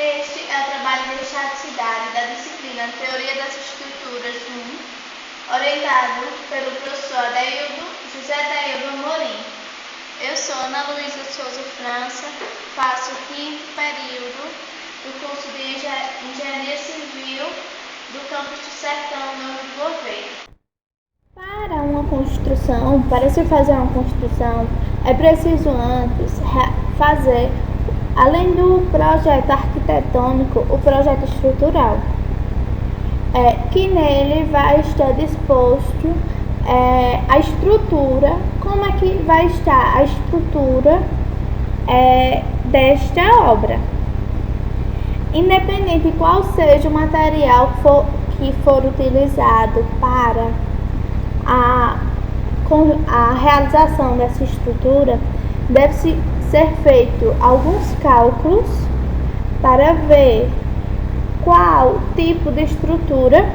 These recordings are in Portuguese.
Este é o trabalho de estaticidade da disciplina Teoria das Estruturas 1, orientado pelo professor José Adaildo Amorim. Eu sou Ana Luísa Souza França, faço o 5º período do curso de Engenharia Civil do campus do Sertão, Novo de Gouveia. Para se fazer uma construção, é preciso antes fazer, além do projeto arquitetônico, o projeto estrutural, que nele vai estar disposto a estrutura, como é que vai estar a estrutura desta obra. Independente de qual seja o material que for utilizado para a realização dessa estrutura, deve ser feito alguns cálculos para ver qual tipo de estrutura,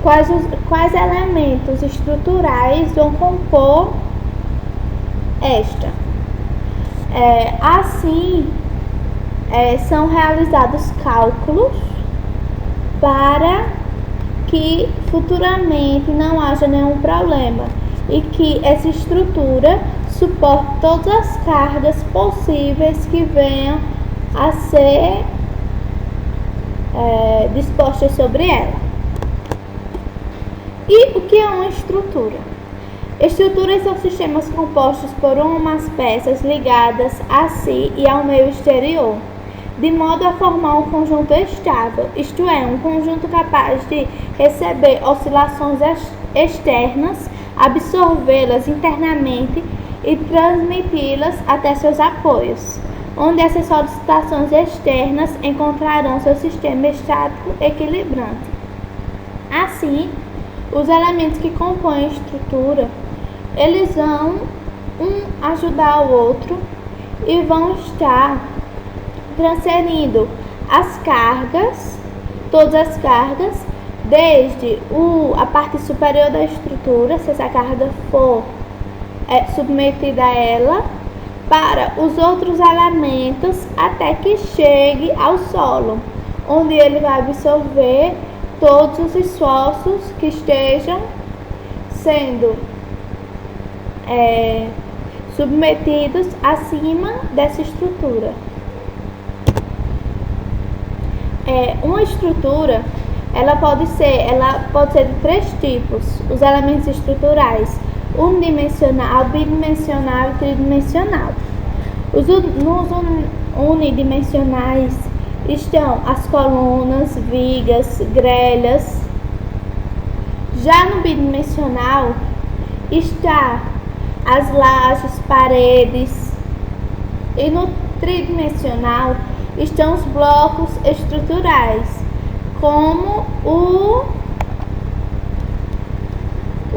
quais elementos estruturais vão compor esta. Assim, são realizados cálculos para que futuramente não haja nenhum problema e que essa estrutura suporte todas as cargas possíveis que venham a ser dispostas sobre ela. E o que é uma estrutura? Estruturas são sistemas compostos por umas peças ligadas a si e ao meio exterior, de modo a formar um conjunto estável, isto é, um conjunto capaz de receber oscilações externas, absorvê-las internamente e transmiti-las até seus apoios, onde essas solicitações externas encontrarão seu sistema estático equilibrante. Assim, os elementos que compõem a estrutura, eles vão ajudar o outro e vão estar transferindo as cargas, todas as cargas, desde a parte superior da estrutura, se essa carga for submetida a ela, para os outros elementos até que chegue ao solo, onde ele vai absorver todos os esforços que estejam sendo submetidos acima dessa estrutura. Uma estrutura, ela pode ser de 3 tipos: os elementos estruturais unidimensional, bidimensional e tridimensional. Nos unidimensionais estão as colunas, vigas, grelhas. Já no bidimensional está as lajes, paredes, e no tridimensional estão os blocos estruturais, como o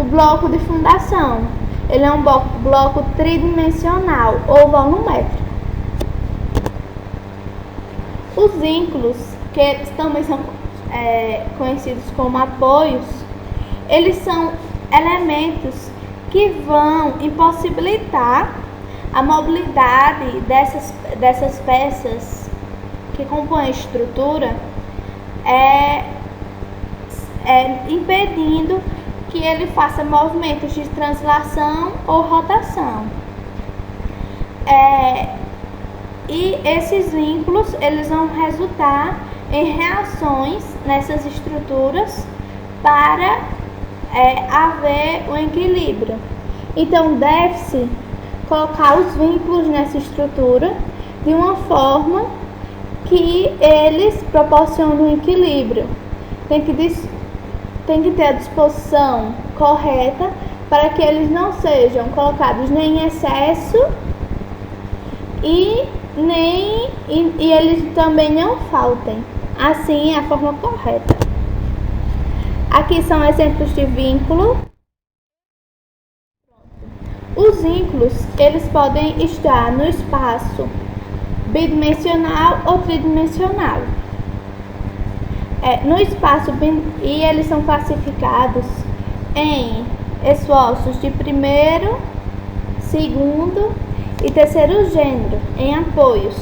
bloco de fundação. Ele é um bloco tridimensional ou volumétrico. Os vínculos, que também são conhecidos como apoios, eles são elementos que vão impossibilitar a mobilidade dessas peças que compõem a estrutura, impedindo que ele faça movimentos de translação ou rotação. E esses vínculos, eles vão resultar em reações nessas estruturas para haver um equilíbrio. Então, deve-se colocar os vínculos nessa estrutura de uma forma que eles proporcionem um equilíbrio. Tem que ter a disposição correta para que eles não sejam colocados nem em excesso e eles também não faltem. Assim é a forma correta. Aqui são exemplos de vínculo. Os vínculos, eles podem estar no espaço bidimensional ou tridimensional. No espaço, e eles são classificados em esforços de primeiro, segundo e terceiro gênero, em apoios.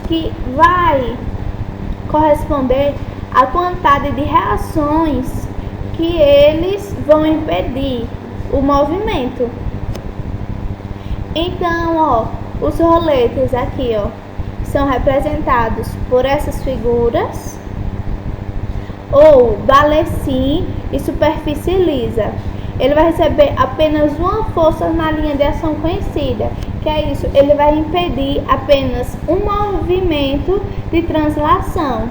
que vai corresponder à quantidade de reações que eles vão impedir o movimento. Então, ó, os roletes aqui, ó, são representados por essas figuras, ou Balessin e superfície lisa. Ele vai receber apenas uma força na linha de ação conhecida, que é isso, ele vai impedir apenas um movimento de translação.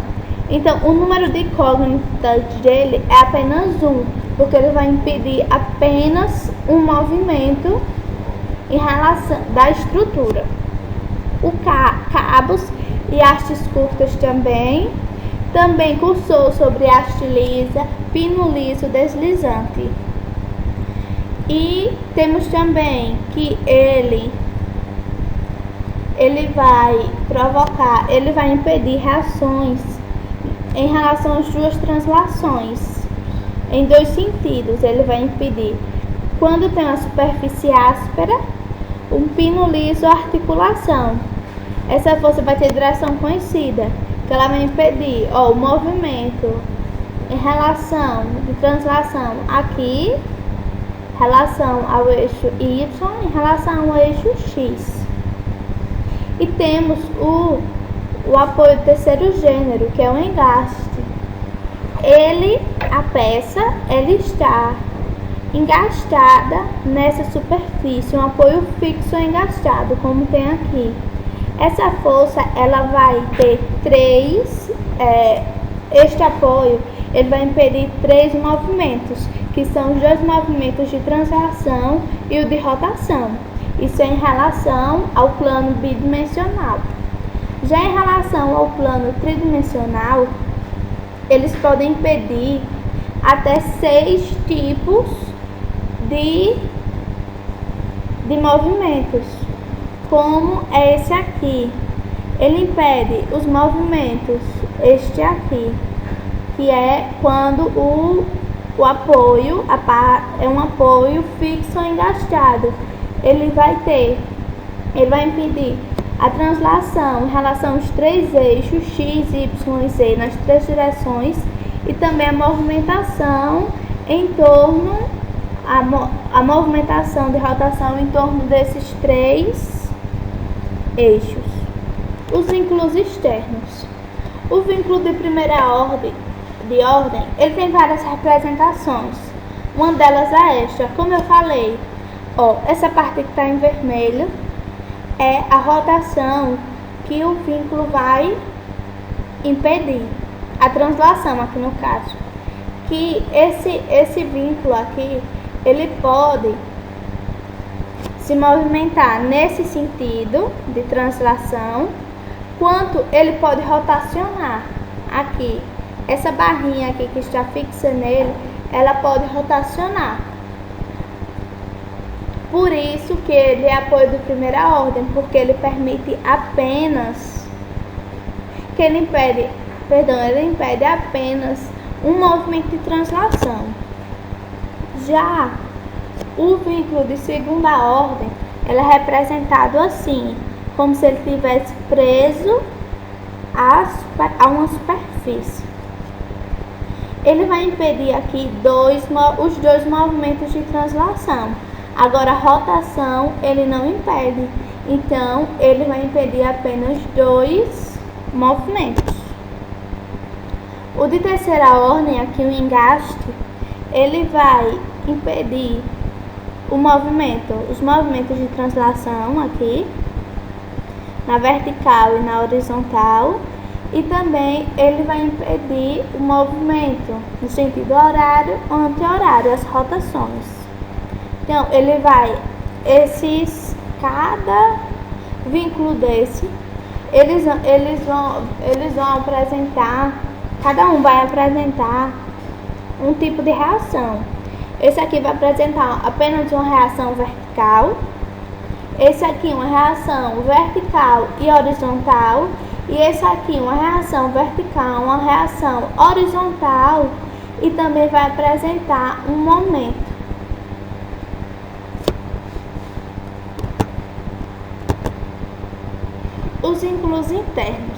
Então, o número de incógnitas dele é apenas 1, porque ele vai impedir apenas um movimento em relação da estrutura. O cabos e hastes curtas também cursou sobre haste lisa, pino liso deslizante. E temos também que ele vai impedir reações em relação às duas translações. Em dois sentidos, ele vai impedir quando tem uma superfície áspera, um pino liso, articulação. Essa força vai ter direção conhecida, que ela vai impedir o movimento em relação de translação aqui, relação ao eixo Y, em relação ao eixo X. E temos o apoio do terceiro gênero, que é o engaste. A peça está engastada nessa superfície, um apoio fixo engastado, como tem aqui. Essa força, ela vai ter este apoio, ele vai impedir 3 movimentos, que são os 2 movimentos de translação e o de rotação. Isso é em relação ao plano bidimensional. Já em relação ao plano tridimensional, eles podem impedir até 6 tipos de movimentos, como é esse aqui. Ele impede os movimentos, este aqui, que é quando o apoio é um apoio fixo ou engastado. Ele vai impedir a translação em relação aos 3 eixos X, Y e Z nas 3 direções, e também a movimentação em torno a movimentação de rotação em torno desses 3 eixos. Os vínculos externos. O vínculo de primeira ordem, ele tem várias representações. Uma delas é esta, como eu falei. Ó, essa parte que está em vermelho é a rotação que o vínculo vai impedir, a translação aqui no caso. Que esse vínculo aqui, ele pode se movimentar nesse sentido de translação, quanto ele pode rotacionar aqui. Essa barrinha aqui que está fixa nele, ela pode rotacionar. Por isso que ele é apoio de primeira ordem, porque ele permite apenas ele impede apenas um movimento de translação. Já o vínculo de segunda ordem, ele é representado assim, como se ele estivesse preso a uma superfície. Ele vai impedir aqui os 2 movimentos de translação. Agora, a rotação, ele não impede. Então, ele vai impedir apenas 2 movimentos. O de terceira ordem, aqui o engaste, ele vai impedir os movimentos de translação aqui, na vertical e na horizontal. E também ele vai impedir o movimento no sentido horário ou anti-horário, as rotações. Então, cada vínculo desse, eles vão apresentar, cada um vai apresentar um tipo de reação. Esse aqui vai apresentar apenas uma reação vertical, esse aqui uma reação vertical e horizontal, e esse aqui uma reação vertical, uma reação horizontal, e também vai apresentar um momento. os vínculos internos.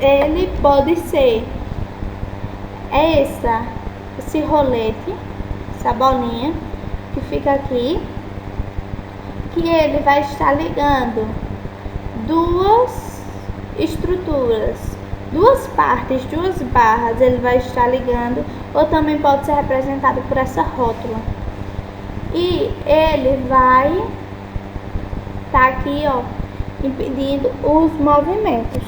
Ele pode ser esse rolete, essa bolinha que fica aqui, que ele vai estar ligando duas estruturas, duas partes, duas barras, ele vai estar ligando, ou também pode ser representado por essa rótula. E ele vai estar aqui, ó, impedindo os movimentos.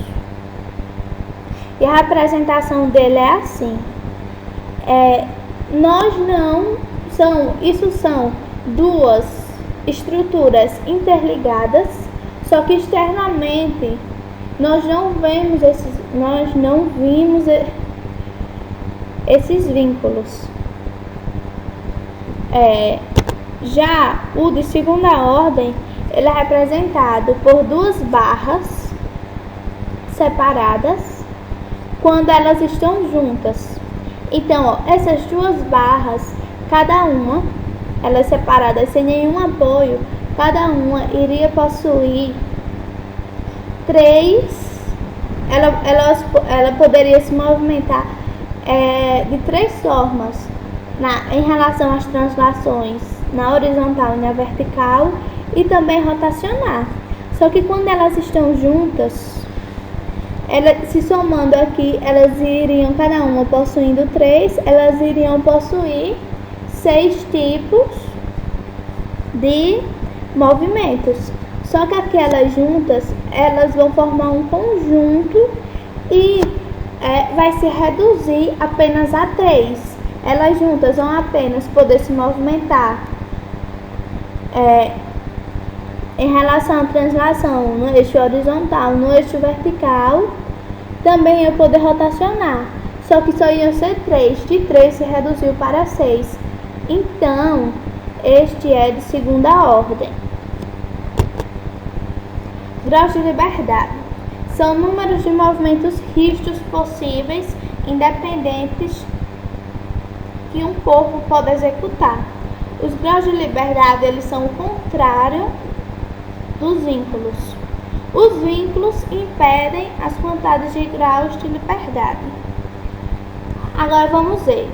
E a representação dele é assim. Isso são duas estruturas interligadas, só que externamente nós não vimos esses vínculos. Já o de segunda ordem, ele é representado por duas barras separadas quando elas estão juntas. Então, ó, essas duas barras, cada uma, elas separadas sem nenhum apoio, cada uma iria possuir ela poderia se movimentar de três formas em relação às translações na horizontal e na vertical, e também rotacionar. Só que quando elas estão juntas, se somando aqui, elas iriam, cada uma possuindo três, elas iriam possuir 6 tipos de movimentos. Só que aquelas juntas, elas vão formar um conjunto e vai se reduzir apenas a 3. Elas juntas vão apenas poder se movimentar em relação à translação no eixo horizontal, no eixo vertical, também ia poder rotacionar. Só que só iam ser 3, de 3 se reduziu para 6. Então, este é de segunda ordem. Graus de liberdade são números de movimentos rígidos possíveis, independentes, que um corpo pode executar. Os graus de liberdade, eles são o contrário dos vínculos. Os vínculos impedem as quantidades de graus de liberdade. Agora vamos ver.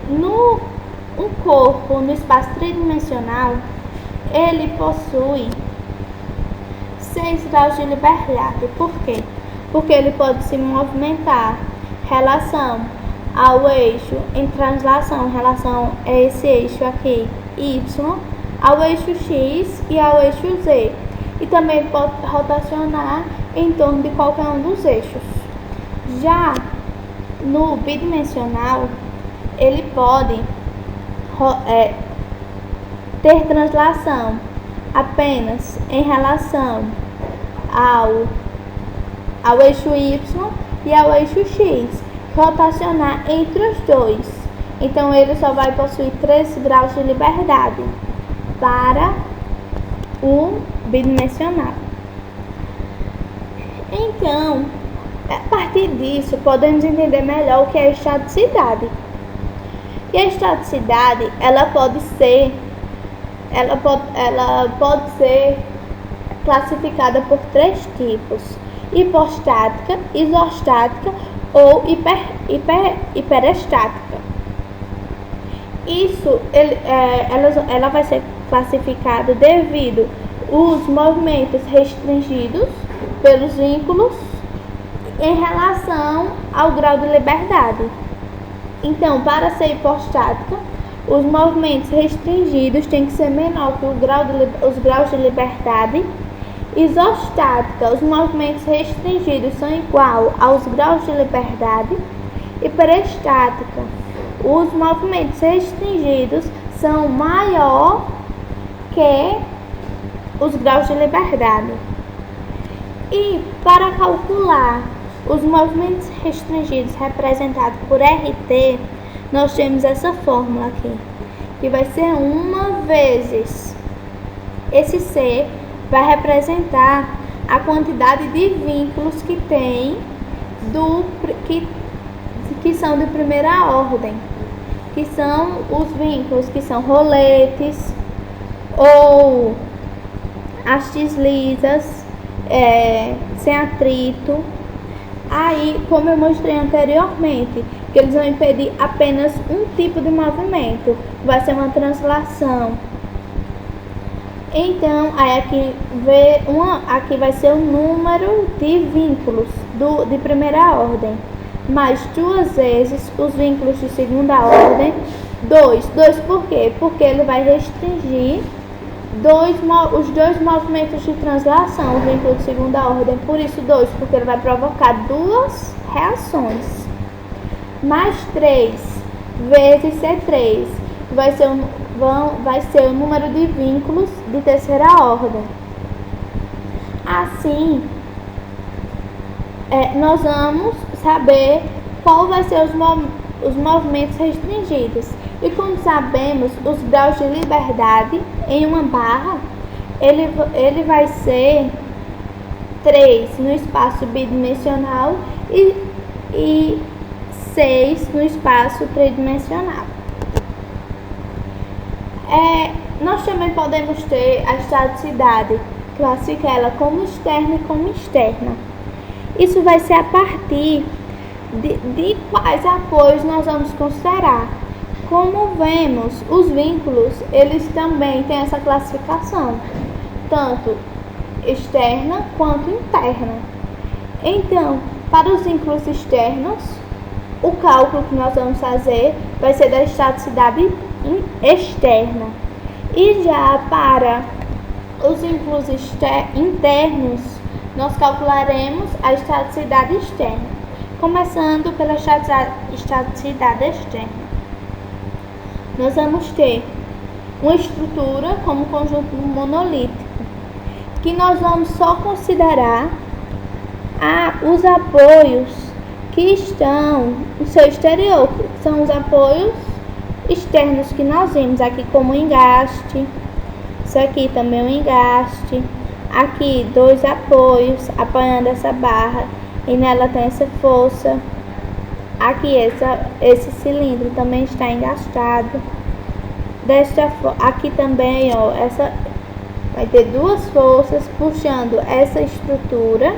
Um corpo no espaço tridimensional, ele possui 6 graus de liberdade. Por quê? Porque ele pode se movimentar em relação ao eixo, em translação, em relação a esse eixo aqui, Y, ao eixo X e ao eixo Z. E também pode rotacionar em torno de qualquer um dos eixos. Já no bidimensional, ele pode ter translação apenas em relação ao eixo Y e ao eixo X, rotacionar entre os dois. Então, ele só vai possuir 3 graus de liberdade para o bidimensional. Então, a partir disso, podemos entender melhor o que é a estaticidade. E a estaticidade, ela pode ser classificada por 3 tipos: hipostática, isostática ou hiperestática. Ela vai ser classificada devido os movimentos restringidos pelos vínculos em relação ao grau de liberdade. Então, para ser hipostática, os movimentos restringidos têm que ser menor que os graus de liberdade. Isostática, os movimentos restringidos são igual aos graus de liberdade. Hiperestática, os movimentos restringidos são maior que os graus de liberdade. E para calcular os movimentos restringidos representados por RT, nós temos essa fórmula aqui, que vai ser 1 vezes esse C vai representar a quantidade de vínculos que tem que são de primeira ordem, que são os vínculos que são roletes ou hastes lisas. sem atrito. Aí, como eu mostrei anteriormente, que eles vão impedir apenas um tipo de movimento, vai ser uma translação. Então, aí aqui vai ser o número de vínculos de primeira ordem, mais 2 vezes os vínculos de segunda ordem, 2. 2 por quê? Porque ele vai restringir os dois movimentos de translação, o vínculo de segunda ordem, por isso 2, porque ele vai provocar 2 reações. Mais 3 vezes C3 vai ser o número de vínculos de terceira ordem. Assim, nós vamos saber qual vai ser os movimentos restringidos. E como sabemos, os graus de liberdade em uma barra, ele vai ser 3 no espaço bidimensional e 6 no espaço tridimensional. Nós também podemos ter a estaticidade, classifica ela como externa e como externa. Isso vai ser a partir de quais apoios nós vamos considerar. Como vemos, os vínculos, eles também têm essa classificação, tanto externa quanto interna. Então, para os vínculos externos, o cálculo que nós vamos fazer vai ser da estaticidade externa. E já para os vínculos internos, nós calcularemos a estaticidade externa, começando pela estaticidade externa. Nós vamos ter uma estrutura como conjunto monolítico, que nós vamos só considerar os apoios que estão no seu exterior, que são os apoios externos que nós vimos aqui como engaste, isso aqui também é um engaste, aqui 2 apoios apoiando essa barra e nela tem essa força, aqui esse cilindro também está engastado, aqui também vai ter 2 forças puxando essa estrutura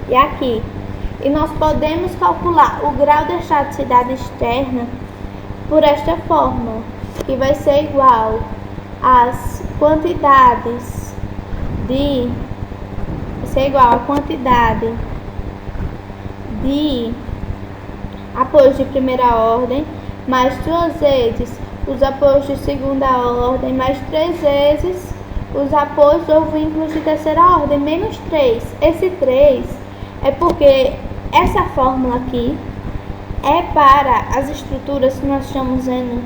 e aqui. E nós podemos calcular o grau de estaticidade externa por esta fórmula, que vai ser igual às quantidades de apoios de primeira ordem, mais 2 vezes os apoios de segunda ordem, mais 3 vezes os apoios ou vínculos de terceira ordem, menos 3. Esse 3 é porque essa fórmula aqui é para as estruturas que nós estamos vendo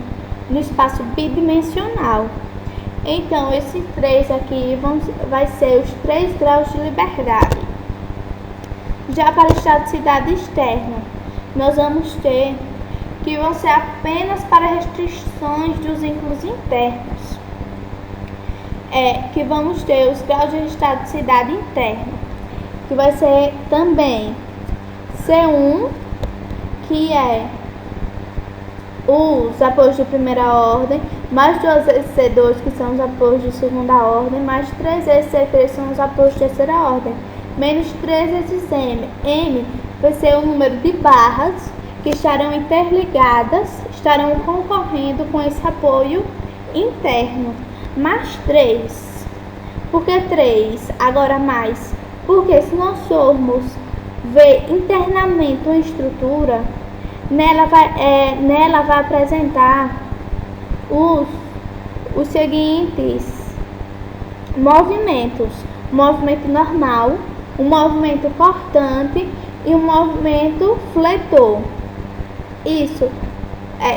no espaço bidimensional. Então, esse 3 aqui vai ser os 3 graus de liberdade. Já para a estaticidade externa, nós vamos ter que vão ser apenas para restrições dos vínculos internos. Que vamos ter os graus de estaticidade interna, que vai ser também C1, que é os apoios de primeira ordem, mais 2 vezes C2, que são os apoios de segunda ordem, mais 3 vezes C3, são os apoios de terceira ordem, menos 3 vezes M. M vai ser o número de barras que estarão interligadas, estarão concorrendo com esse apoio interno, mais 3. Por que 3? Agora mais. Porque se nós formos ver internamente uma estrutura, nela vai apresentar os seguintes movimentos: o movimento normal, o movimento cortante e o movimento fletor. Isso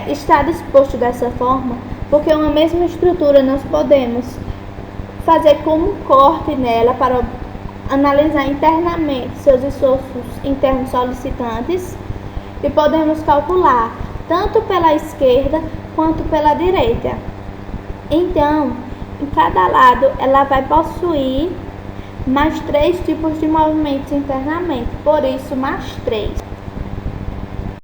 está disposto dessa forma porque uma mesma estrutura nós podemos fazer como um corte nela para analisar internamente seus esforços internos solicitantes e podemos calcular tanto pela esquerda quanto pela direita. Então, em cada lado ela vai possuir mais 3 tipos de movimentos internamente, por isso mais 3.